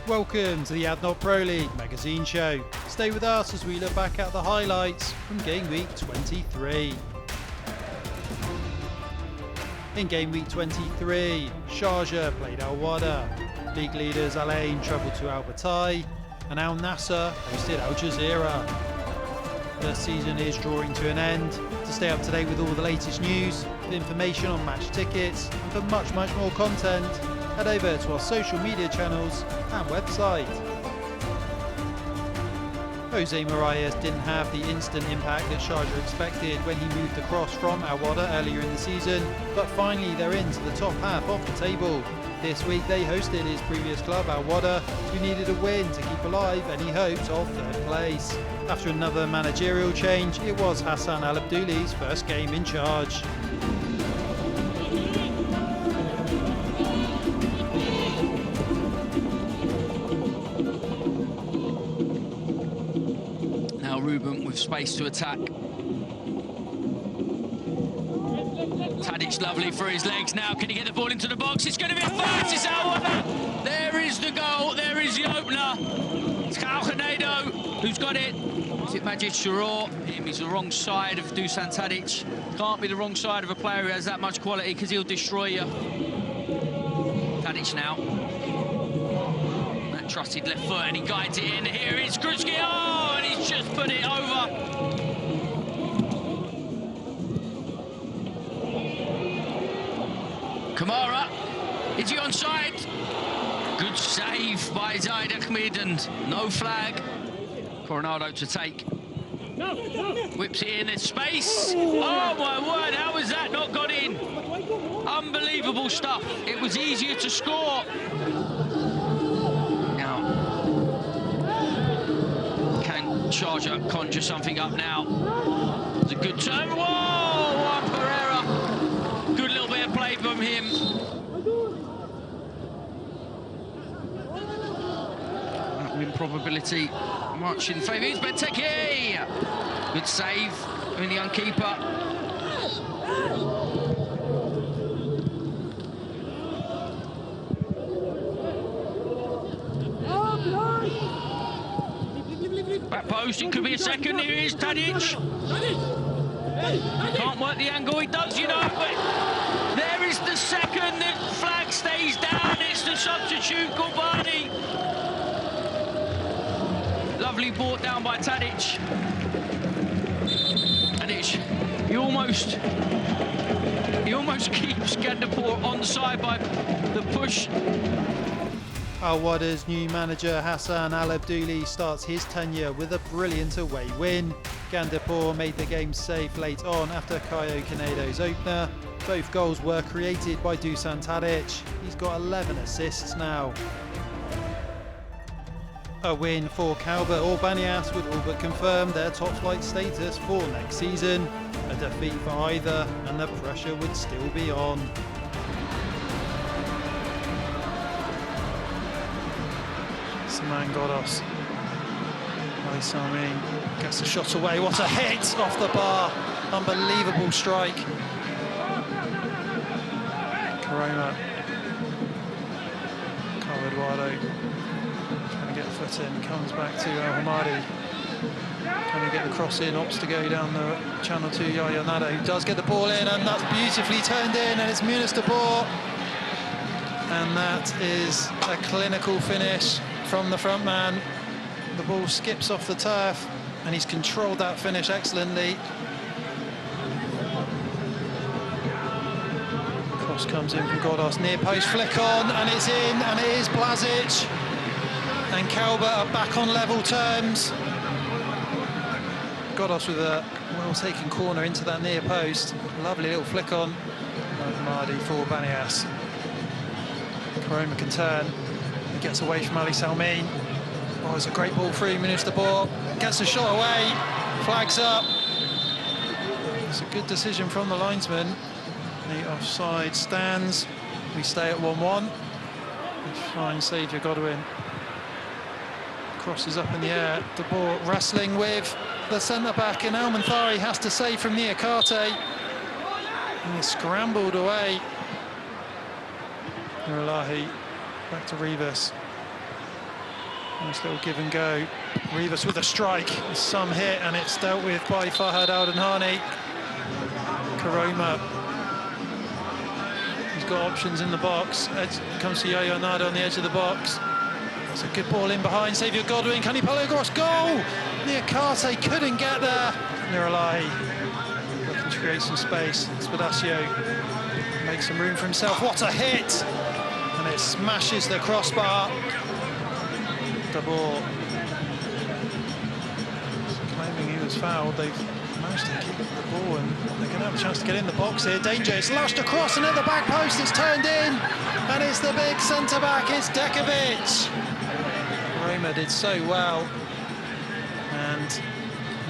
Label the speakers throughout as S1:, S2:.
S1: Welcome to the ADNOC Pro League magazine show. Stay with us as we look back at the highlights from game week 23. In game week 23, Sharjah played Al Wada. League leaders Al Ain travelled to Al Batai, and Al Nassr hosted Al Jazeera. The season is drawing to an end. To stay up to date with all the latest news, with information on match tickets, and for much more content, head over to our social media channels and website. Jose Moraes didn't have the instant impact that Sharjah expected when he moved across from Al Wada earlier in the season, but finally they're into the top half of the table. This week they hosted his previous club Al Wada, who needed a win to keep alive any hopes of third place. After another managerial change, it was Hassan Al Abdouli's first game in charge.
S2: Now Ruben with space to attack. Tadic lovely for his legs now. Can he get the ball into the box? It's going to be a fast. It's Al Wada. There is the goal. There is the opener. It's Khalkhanado who's got it. Is it Majid Shuror? He's the wrong side of Dusan Tadic. Can't be the wrong side of a player who has that much quality because he'll destroy you. Tadic now. That trusted left foot and he guides it in. Here is Krutski. Oh, and he's just put it over. Kamara, is he onside? Good save by Zaid Ahmed and no flag. Coronado to take. Whips it in, there's space. Oh my word, how has that not got in? Unbelievable stuff. It was easier to score. Now, can Sharjah conjure something up now? It's a good turn. Whoa, Pereira. Good little bit of play from him. Win probability much in favour. Here's Benteke. Good save from the young keeper. Back post, it could be a second. Here is Tadic. Can't work the angle, he does, you know, but there is the second. The flag stays down. It's the substitute, Gulbani. Lovely brought down by Tadic. And he almost keeps Gandapur on the side by the push.
S1: Al Wada's new manager Hassan Al Abdouli starts his tenure with a brilliant away win. Gandapur made the game safe late on after Kayo Kanedo's opener. Both goals were created by Dusan Tadic. He's got 11 assists now. A win for Kalba or Banias would all but confirm their top flight status for next season. A defeat for either and the pressure would still be on. Saman Godos. Sami gets the shot away. What a hit off the bar. Unbelievable strike. Corona. Carl Eduardo. Trying to get a foot in, comes back to Al Hamadi. Can he get the cross in, opts to go down the channel to Yaya Nada, who does get the ball in, and that's beautifully turned in, and it's Munis de Boer. And that is a clinical finish from the front man. The ball skips off the turf, and he's controlled that finish excellently. Cross comes in from Godos, near post flick on, and it's in, and it is Blazic. And Kalba are back on level terms. Godos with a well-taken corner into that near post. Lovely little flick on. Mahdi for Banias. Karoma can turn. He gets away from Ali Salmin. Oh, it's a great ball through. Munis de Boer gets the shot away. Flags up. It's a good decision from the linesman. The offside stands. We stay at 1-1. Fine Saviour Godwin. Crosses up in the air. De Boer wrestling with the centre-back, and Al Manthari has to save from Niakate. And he's scrambled away. Nurulahi back to Rivas. Nice little give and go. Rivas with a strike, some hit, and it's dealt with by Fahad Al-Danhani. Karoma, he's got options in the box. Comes to Yo-Yo Nada on the edge of the box. It's a good ball in behind. Xavier Godwin, can he pull it across? Goal! Niakate couldn't get there. Niralai looking to create some space. Spadacio makes some room for himself. What a hit! And it smashes the crossbar. Dabor claiming he was fouled. They've managed to keep the ball and they're going to have a chance to get in the box here. Danger, it's lashed across and at the back post it's turned in, and it's the big centre-back, it's Dekovic. Roma did so well, and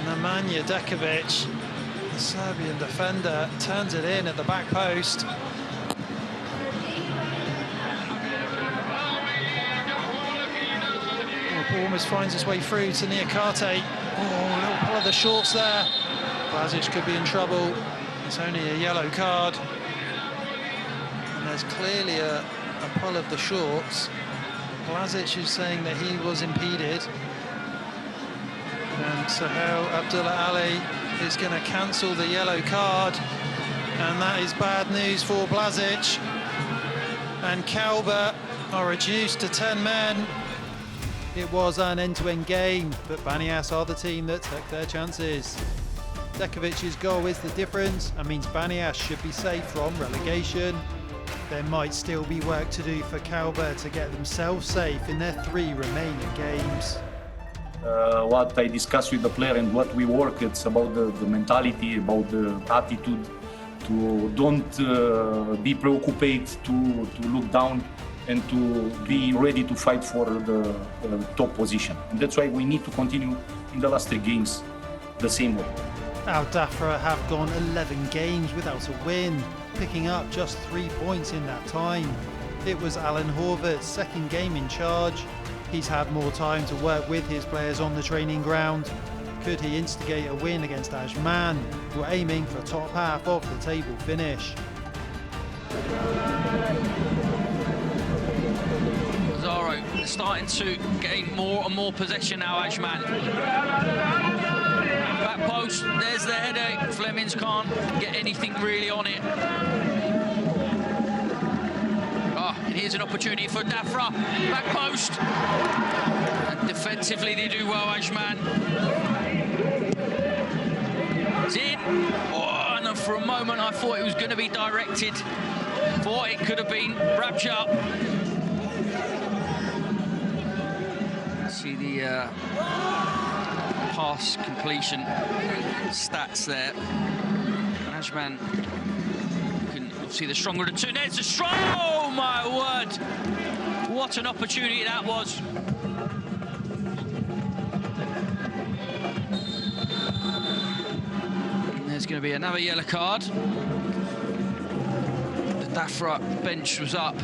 S1: Nemanja Dekovic, the Serbian defender, turns it in at the back post. Almost finds its way through to Niakate. Oh, a little pull of the shorts there. Blazic could be in trouble. It's only a yellow card. And there's clearly a pull of the shorts. Blazic is saying that he was impeded. And Sahel Abdullah Ali is going to cancel the yellow card. And that is bad news for Blazic. And Kalba are reduced to 10 men. It was an end-to-end game, but Banias are the team that took their chances. Dekovic's goal is the difference and means Banias should be safe from relegation. There might still be work to do for Kalba to get themselves safe in their 3 remaining games.
S3: What I discussed with the player and what we work, it's about the mentality, about the attitude, to don't be preoccupied, to look down, and to be ready to fight for the top position. And that's why we need to continue in the last 3 games the same way.
S1: Al Dafra have gone 11 games without a win, picking up just 3 points in that time. It was Alan Horvath's second game in charge. He's had more time to work with his players on the training ground. Could he instigate a win against Ajman, who are aiming for top half of the table finish?
S2: Zoro starting to gain more and more possession now, Ajman. Back post, there's the headache. Flemings can't get anything really on it. And here's an opportunity for Dafra. Back post. And defensively they do well, Ajman. It's in. Oh, and for a moment I thought it was going to be directed. Thought it could have been Rapture. See the pass completion stats there. Ajman can see the stronger of the two. There's a strong. Oh my word! What an opportunity that was. And there's going to be another yellow card. The Dafra bench was up.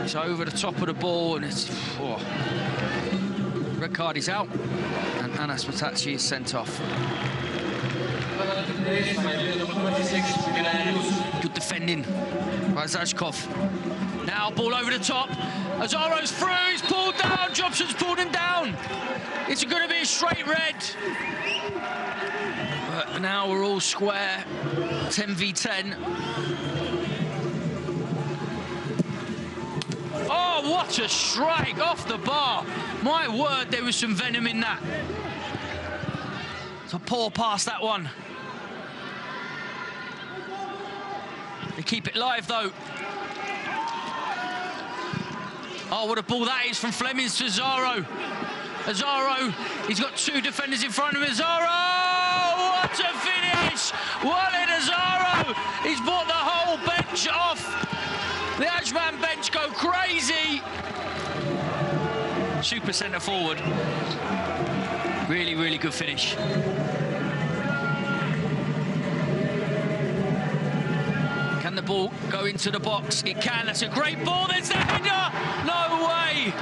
S2: It's over the top of the ball and it's... Oh. Red card is out and Anas Matachi is sent off. Good defending by Zajkov. Now ball over the top. Azaro's through, he's pulled down. Jobson's pulled him down. It's going to be a straight red. But now we're all square. 10v10. Oh, what a strike off the bar. My word, there was some venom in that. So poor pass, that one. They keep it live, though. Oh, what a ball that is from Flemings to Zaro. Azaro, he's got 2 defenders in front of him. Azaro, what a finish! Walid Azaro, he's brought the whole bench off. The Ajman bench go crazy. Super centre forward. Really, really good finish. Can the ball go into the box? It can. That's a great ball. There's the header. No way.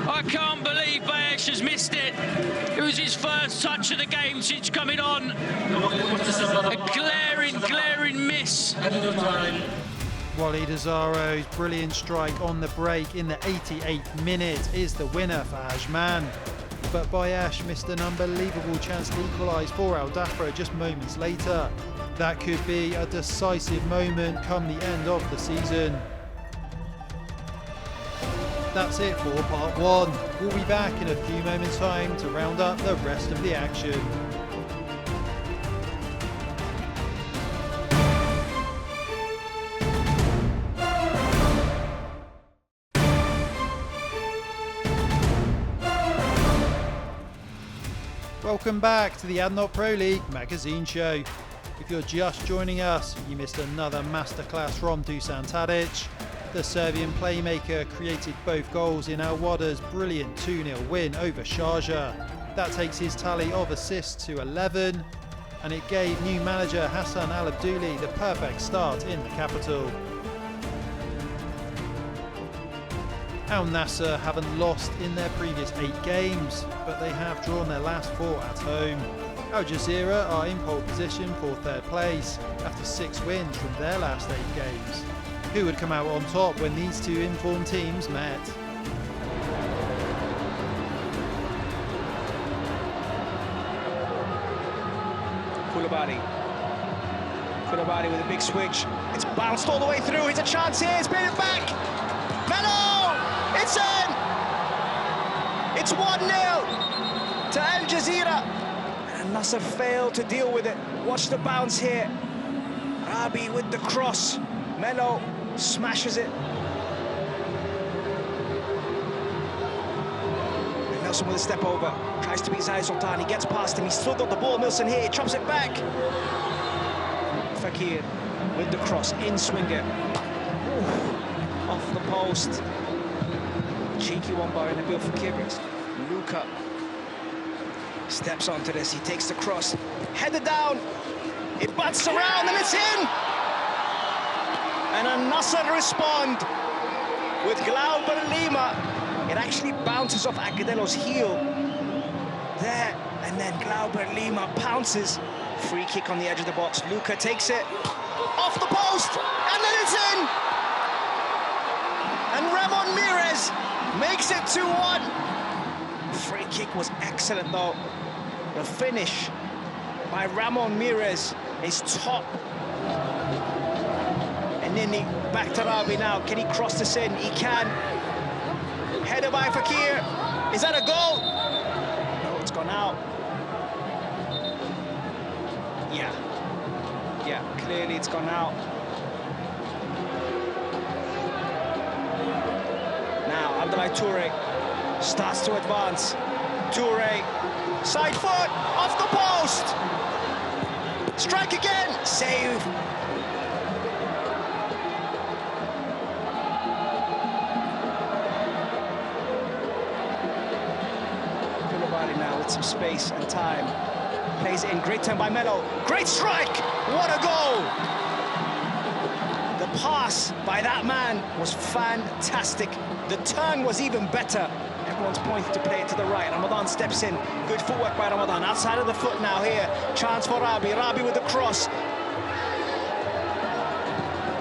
S2: I can't believe Bayesh has missed it. It was his first touch of the game since coming on. A glaring miss.
S1: Walid Azaro's brilliant strike on the break in the 88th minute is the winner for Ajman. But Bayesh missed an unbelievable chance to equalise for Al Dafra just moments later. That could be a decisive moment come the end of the season. That's it for part one. We'll be back in a few moments' time to round up the rest of the action. Welcome back to the ADNOC Pro League magazine show. If you're just joining us, you missed another masterclass from Dusan Tadic. The Serbian playmaker created both goals in Al Wada's brilliant 2-0 win over Sharjah. That takes his tally of assists to 11, and it gave new manager Hassan Al Abdouli the perfect start in the capital. Al Nassr haven't lost in their previous 8 games, but they have drawn their last 4 at home. Al Jazeera are in pole position for 3rd place after 6 wins from their last 8 games. Who would come out on top when these two informed teams met?
S4: Koulibaly with a big switch. It's bounced all the way through. It's a chance here. It's been back. Melo! It's in! It's 1-0 to Al Jazeera. And Nasser failed to deal with it. Watch the bounce here. Rabi with the cross. Melo smashes it. And Nelson with a step over. Tries to beat Zahid Sultan. He gets past him. He's still got the ball. Milson here. He chops it back. Fakir with the cross. In swinger. Ooh, off the post. Cheeky one by Nabil Fakir. Luka steps onto this. He takes the cross. Headed down. It butts around and it's in. And Al Nassr respond with Glauber Lima. It actually bounces off Agadello's heel there, and then Glauber Lima pounces. Free kick on the edge of the box. Luka takes it off the post, and then it's in. And Ramon Mires makes it 2-1. Free kick was excellent though. The finish by Ramon Mires is top. And Nini back to Rabi now. Can he cross this in? He can. Header by Fakir. Is that a goal? No, it's gone out. Yeah, clearly it's gone out. Now Abdoulaye Toure starts to advance. Toure, side foot, off the post. Strike again, save. Now with some space and time, plays it in, great turn by Melo, great strike, what a goal! The pass by that man was fantastic, the turn was even better. Everyone's pointing to play it to the right. Ramadan steps in, good footwork by Ramadan, outside of the foot now here, chance for Rabi with the cross.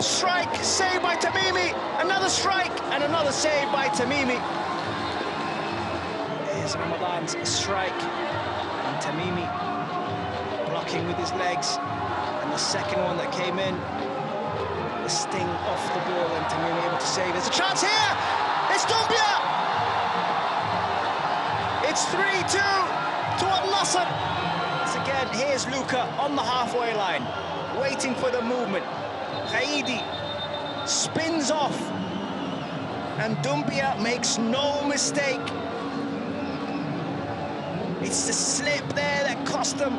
S4: Strike, save by Tamimi, another strike and another save by Tamimi. Ramadan's strike, and Tamimi blocking with his legs, and the second one that came in, the sting off the ball, and Tamimi able to save. There's a chance here, it's Dumbia! It's 3-2 to Al Nassr. Once again, here's Luka on the halfway line, waiting for the movement. Khaidi spins off, and Dumbia makes no mistake. It's the slip there that cost them.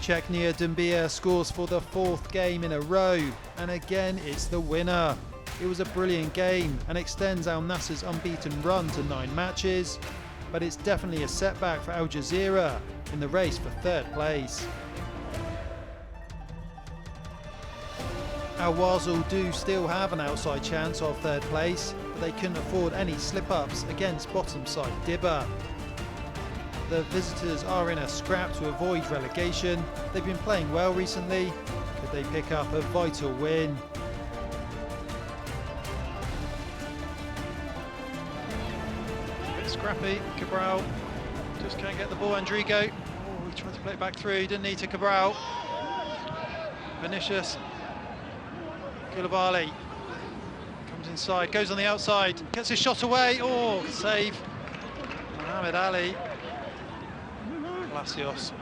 S1: Chechnya Dumbia scores for the 4th game in a row, and again it's the winner. It was a brilliant game and extends Al Nassr's unbeaten run to 9 matches, but it's definitely a setback for Al Jazeera in the race for 3rd place. Al Wasl do still have an outside chance of 3rd place, but they couldn't afford any slip-ups against bottom side Dibba. The visitors are in a scrap to avoid relegation. They've been playing well recently. Could they pick up a vital win? Scrappy, Cabral, just can't get the ball. Andrigo, oh, he tried to play it back through, didn't need to Cabral. Vinicius, Koulibaly, comes inside, goes on the outside, gets his shot away, oh, save. Mohamed Ali, Palacios.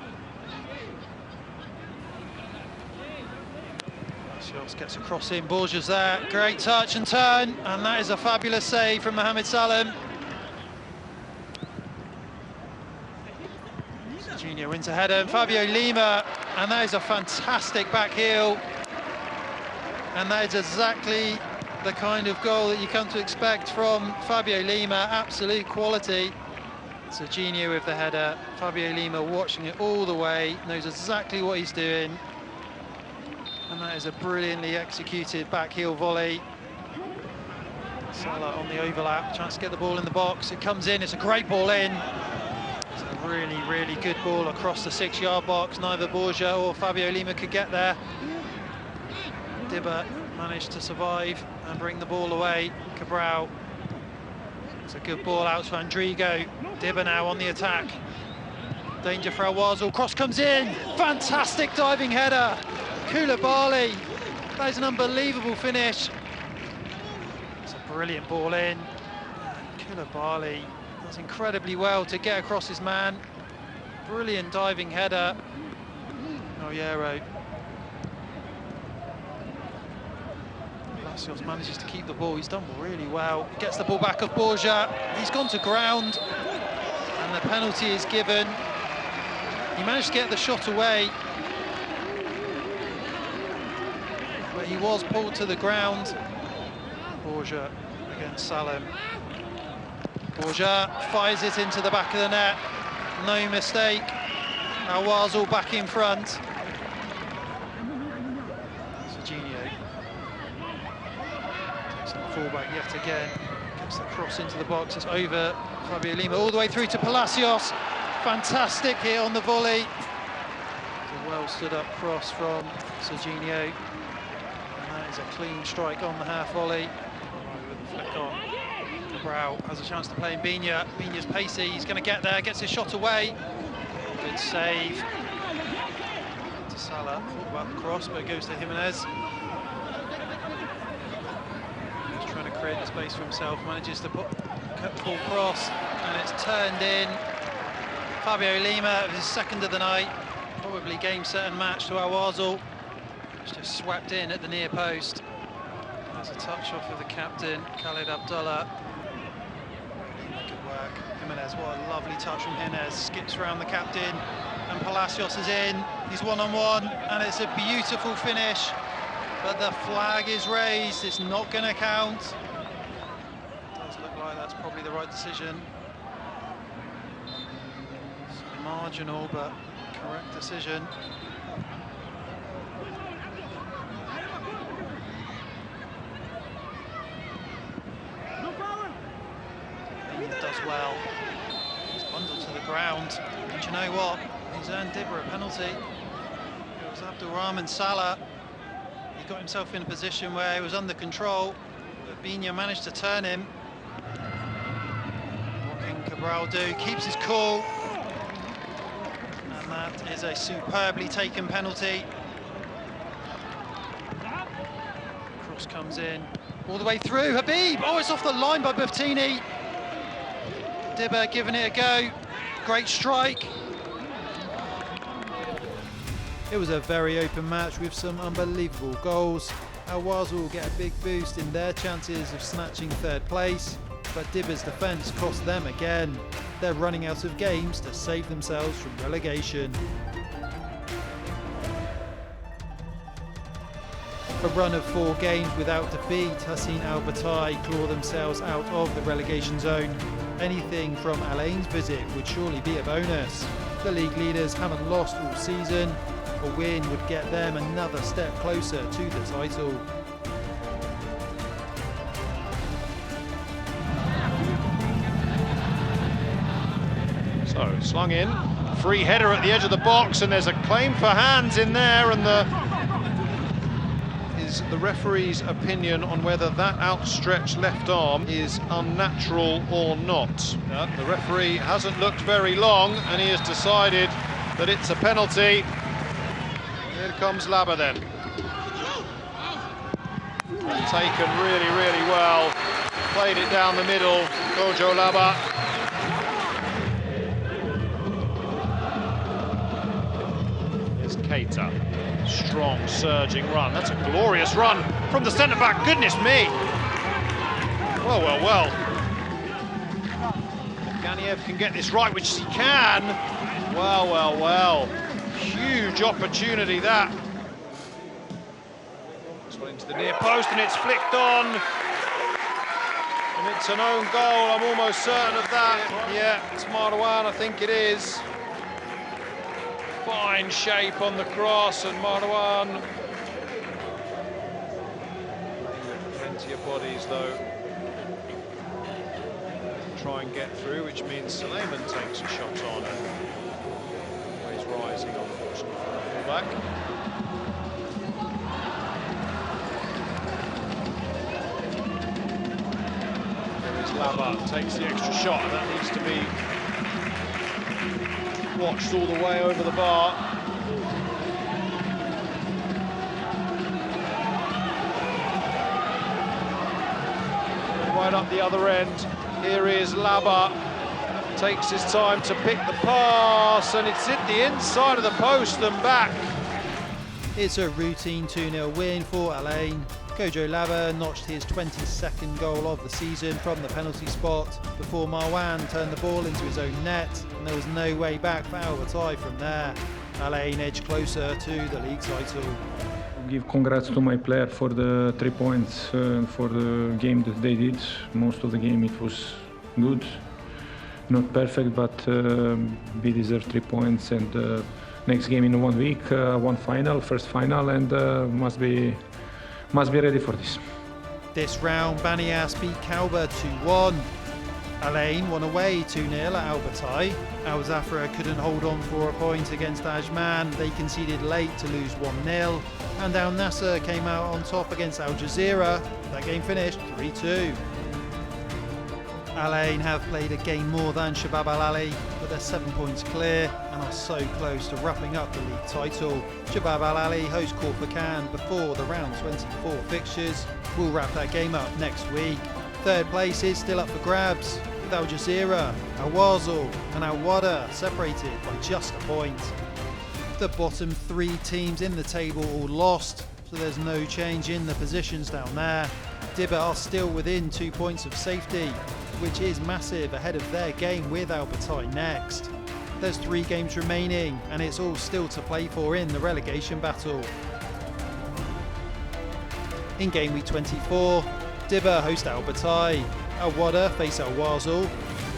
S1: Palacios gets a cross in, Borgia's there, great touch and turn, and that is a fabulous save from Mohamed Salim. Junior wins a header, and Fabio Lima, and that is a fantastic back heel. And that is exactly the kind of goal that you come to expect from Fabio Lima, absolute quality. Jorginho with the header, Fabio Lima watching it all the way, knows exactly what he's doing. And that is a brilliantly executed back heel volley. Salah on the overlap, chance to get the ball in the box, it comes in, it's a great ball in. Really, really good ball across the 6-yard box. Neither Borgia or Fabio Lima could get there. Dibba managed to survive and bring the ball away. Cabral. It's a good ball out to Andrigo. Dibba now on the attack. Danger for Aouazou. Cross comes in. Fantastic diving header. Koulibaly. That is an unbelievable finish. It's a brilliant ball in. Koulibaly does incredibly well to get across his man. Brilliant diving header. Ollero. Palacios manages to keep the ball. He's done really well. He gets the ball back of Borgia. He's gone to ground, and the penalty is given. He managed to get the shot away, but he was pulled to the ground. Borgia against Salim. Borgia fires it into the back of the net, no mistake. Aouazou back in front. Jorginho takes the fullback yet again, gets the cross into the box, it's over Fabio Lima, all the way through to Palacios. Fantastic hit on the volley. It's a well stood up cross from Jorginho, and that is a clean strike on the half volley. With the flick on. Cabral has a chance to play in Bina. Bina's pacey, he's going to get there, gets his shot away. Good save. To Salah, thought about the cross, but it goes to Jimenez. He's trying to create the space for himself, manages to cut the full cross, and it's turned in. Fabio Lima, his second of the night, probably game, set and match to Aouazou. It's just swept in at the near post. There's a touch off of the captain, Khalid Abdullah. Good work. Jimenez, what a lovely touch from Jimenez. Skips around the captain, and Palacios is in. He's one-on-one, and it's a beautiful finish. But the flag is raised. It's not going to count. It does look like that's probably the right decision. It's marginal, but correct decision. Does well. He's bundled to the ground, and you know what? He's earned Dibba a penalty. It was Abdulrahman Salah. He got himself in a position where he was under control, but Bina managed to turn him. What can Cabral do? Keeps his cool, and that is a superbly taken penalty. Cross comes in all the way through. Habib. Oh, it's off the line by Buffettini. Dibba giving it a go. Great strike. It was a very open match with some unbelievable goals. Aouazou will get a big boost in their chances of snatching third place, but Dibba's defence cost them again. They're running out of games to save themselves from relegation. A run of 4 games without defeat has seen Al Batai claw themselves out of the relegation zone. Anything from Alain's visit would surely be a bonus. The league leaders haven't lost all season. A win would get them another step closer to the title.
S5: So, slung in, free header at the edge of the box, and there's a claim for hands in there, and is is the referee's opinion on whether that outstretched left arm is unnatural or not. The referee hasn't looked very long and he has decided that it's a penalty. Here comes Laba then. Taken really, really well. Played it down the middle. Gojo Laba. Here's Keita. Strong, surging run. That's a glorious run from the centre-back. Goodness me. Well, well, well. If Ganiev can get this right, which he can. Well, well, well. Huge opportunity, that. This one into the near post, and it's flicked on. And it's an own goal, I'm almost certain of that. Yeah, it's Marwan, I think it is. Fine shape on the cross, and Marwan. Plenty of bodies, though. Try and get through, which means Suleiman takes a shot on, and he's rising, unfortunately, for the fullback. Laba takes the extra shot, and that needs to be watched all the way over the bar. Right up the other end, here is Laba, takes his time to pick the pass, and it's hit the inside of the post and back.
S1: It's a routine 2-0 win for Alain. Gojo Laba notched his 22nd goal of the season from the penalty spot before Marwan turned the ball into his own net, and there was no way back for Albertai from there. Alain edged closer to the league title.
S6: I'll give congrats to my player for the 3 points for the game that they did. Most of the game it was good, not perfect, but we deserve 3 points, and next game in 1 week, one final, first final, and must be ready for this.
S1: This round, Banias beat Kalba 2-1. Alain won away 2-0 at Albertai. Al Zafra couldn't hold on for a point against Ajman. They conceded late to lose 1-0. And Al Nasser came out on top against Al Jazeera. That game finished 3-2. Alain have played a game more than Shabab Al Ali, but they're 7 points clear and are so close to wrapping up the league title. Shabab Al Ali host Korfakan before the round 24 fixtures. We'll wrap that game up next week. Third place is still up for grabs, with Al Jazeera, Al Wasl and Al Wada separated by just a point. The bottom 3 teams in the table all lost, so there's no change in the positions down there. Dibba are still within 2 points of safety, which is massive ahead of their game with Albertai next. There's 3 games remaining, and it's all still to play for in the relegation battle. In game week 24, Dibba host Albertai, Al Wada face Al Wasl,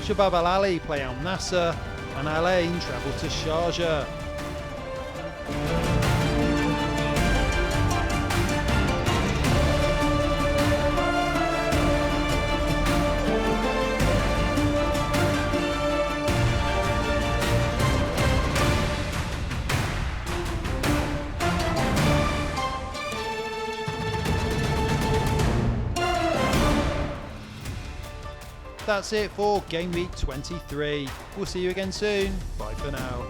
S1: Shabab Al Ali play Al Nasser, and Alain travel to Sharjah. That's it for game week 23. We'll see you again soon. Bye for now.